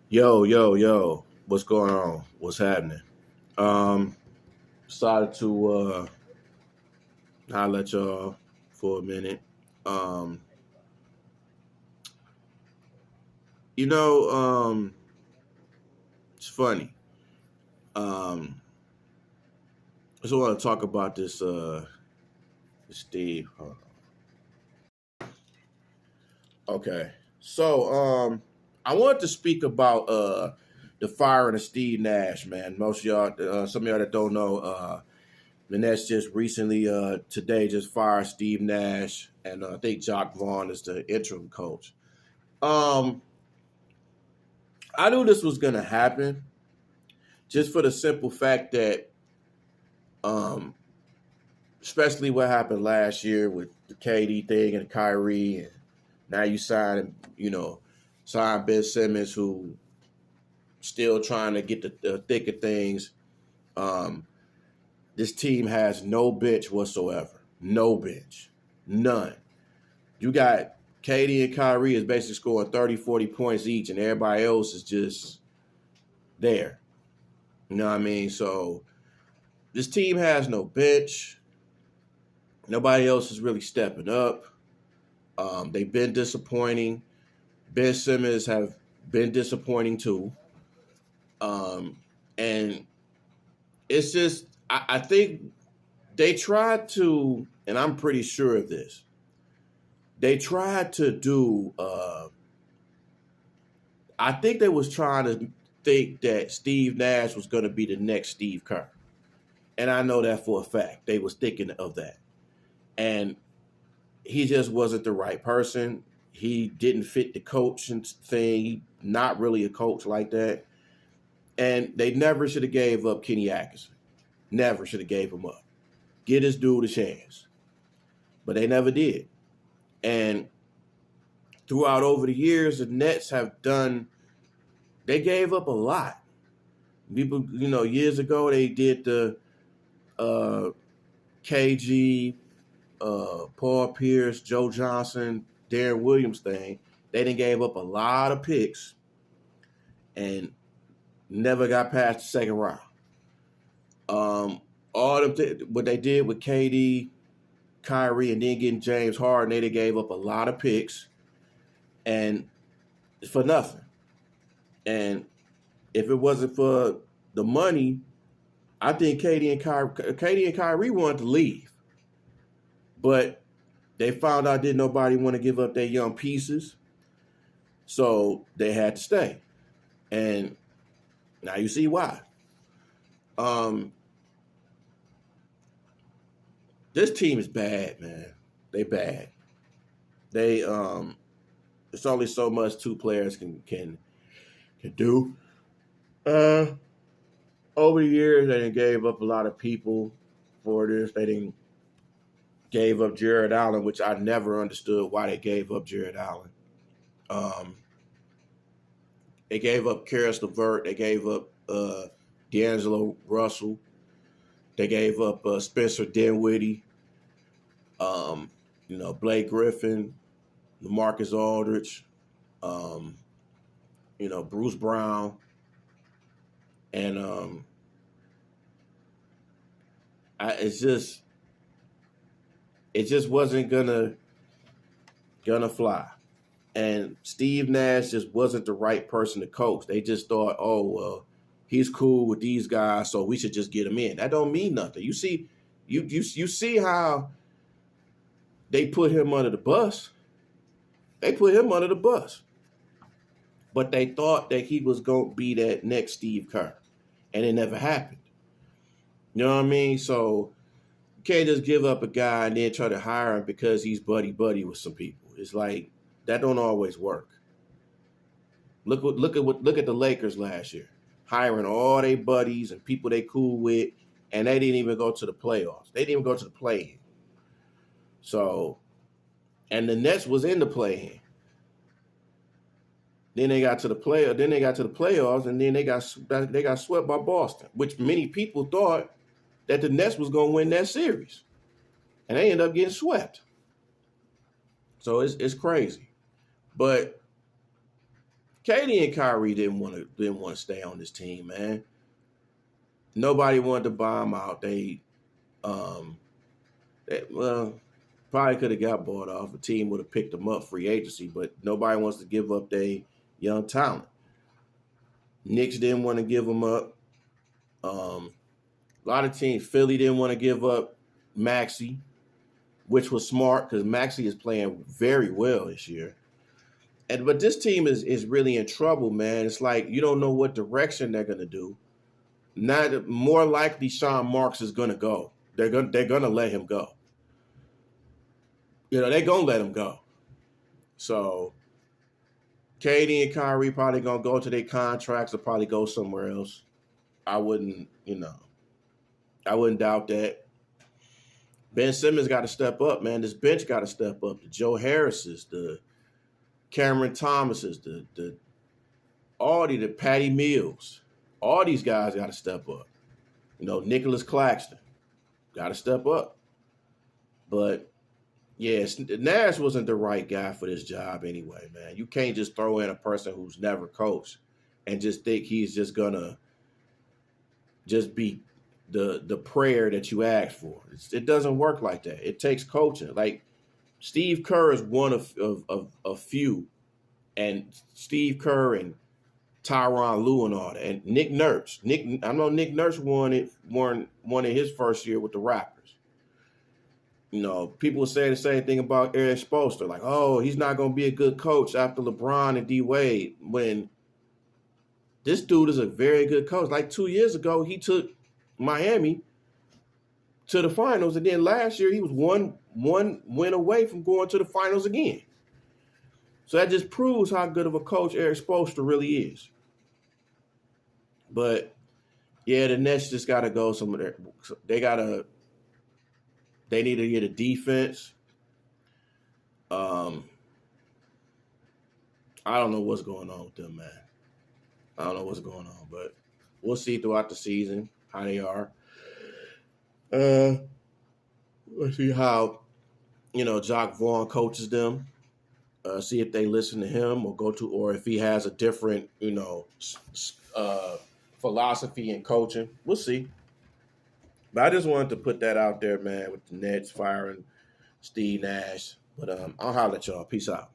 Yo, yo, yo, what's going on? What's happening? Um, Decided to holler at y'all for a minute. Um, you know, it's funny. Um, I just want to talk about Steve. Hold on. Okay. I wanted to speak about the firing of Steve Nash, man. Most of y'all some of y'all that don't know, the Nets just recently, today, just fired Steve Nash, and I think Jock Vaughn is the interim coach. Um, I knew this was going to happen, just for the simple fact that, um, especially what happened last year with the KD thing and Kyrie, and now you sign Ben Simmons, who still trying to get the thick of things. Um, this team has no bench whatsoever, no bench, none. You got KD and Kyrie is basically scoring 30, 40 points each, and everybody else is just there. You know what I mean? So this team has no bench. Nobody else is really stepping up. They've been disappointing. Ben Simmons have been disappointing too. And it's just, I think they tried to, and I'm pretty sure of this, they tried to do, I think they was trying to think that Steve Nash was going to be the next Steve Kerr. And I know that for a fact. They was thinking of that. And he just wasn't the right person. He didn't fit the coaching thing. He not really a coach like that. And they never should have gave up Kenny Atkinson. Never should have gave him up. Get this dude a chance. But they never did. And throughout over the years, the Nets they gave up a lot. People, years ago they did the KG, Paul Pierce, Joe Johnson, Darren Williams thing. They done gave up a lot of picks and never got past the second round. All of what they did with KD, Kyrie, and then getting James Harden, they gave up a lot of picks and for nothing. And if it wasn't for the money, I think KD and Kyrie wanted to leave, but they found out didn't nobody want to give up their young pieces, so they had to stay. And now you see why. This team is bad, man. They bad. They It's only so much two players can do. Uh, Over the years, they done gave up a lot of people for this. They didn't gave up Jared Allen, which I never understood why they gave up Jared Allen. Um, they gave up Karis LeVert. They gave up D'Angelo Russell. They gave up Spencer Dinwiddie. Blake Griffin, LaMarcus Aldridge, Bruce Brown, and it just wasn't gonna fly. And Steve Nash just wasn't the right person to coach. They just thought, oh well, he's cool with these guys, so we should just get him in. That don't mean nothing. You see how they put him under the bus. They put him under the bus. But they thought that he was going to be that next Steve Kerr. And it never happened. You know what I mean? So you can't just give up a guy and then try to hire him because he's buddy-buddy with some people. It's like, that don't always work. Look at the Lakers last year. Hiring all their buddies and people they cool with, and they didn't even go to the playoffs. They didn't even go to the play-in. So, and the Nets was in the play-in. Then they got to the playoffs, and then they got swept by Boston, which many people thought that the Nets was going to win that series, and they ended up getting swept. So it's crazy, but KD and Kyrie didn't want to stay on this team, man. Nobody wanted to buy them out. Um, well, probably could have got bought off. A team would have picked them up free agency, but nobody wants to give up their young talent. Knicks didn't want to give them up. A lot of teams, Philly didn't want to give up Maxey, which was smart because Maxey is playing very well this year. But this team is really in trouble, man. It's like you don't know what direction they're gonna do. Not more likely, Sean Marks is gonna go. They're gonna let him go. They're gonna let him go. So KD and Kyrie probably gonna go to their contracts or probably go somewhere else. I wouldn't doubt that. Ben Simmons got to step up, man. This bench got to step up. The Joe Harrises, the Cameron Thomases, the Patty Mills, all these guys got to step up. Nicholas Claxton got to step up. But yes, Nash wasn't the right guy for this job anyway, man. You can't just throw in a person who's never coached and just think he's just gonna just be the prayer that you asked for. It doesn't work like that. It takes coaching. Like Steve Kerr is one of a few, and Steve Kerr and Tyronn Lue and all that, and Nick Nurse. I know Nick Nurse won in his first year with the Raptors. People say the same thing about Eric Spoelstra, like, oh, he's not going to be a good coach after LeBron and D Wade. When this dude is a very good coach. Like 2 years ago, he took Miami to the finals, and then last year he was one win away from going to the finals again. So that just proves how good of a coach Eric Spoelstra really is. But yeah, the Nets just got to go somewhere. They need to get a defense. I don't know what's going on with them, man. I don't know what's going on, but we'll see throughout the season how they are. Let's see how, Jacques Vaughn coaches them. See if they listen to him or if he has a different, philosophy in coaching. We'll see. But I just wanted to put that out there, man, with the Nets firing Steve Nash. But I'll holler at y'all. Peace out.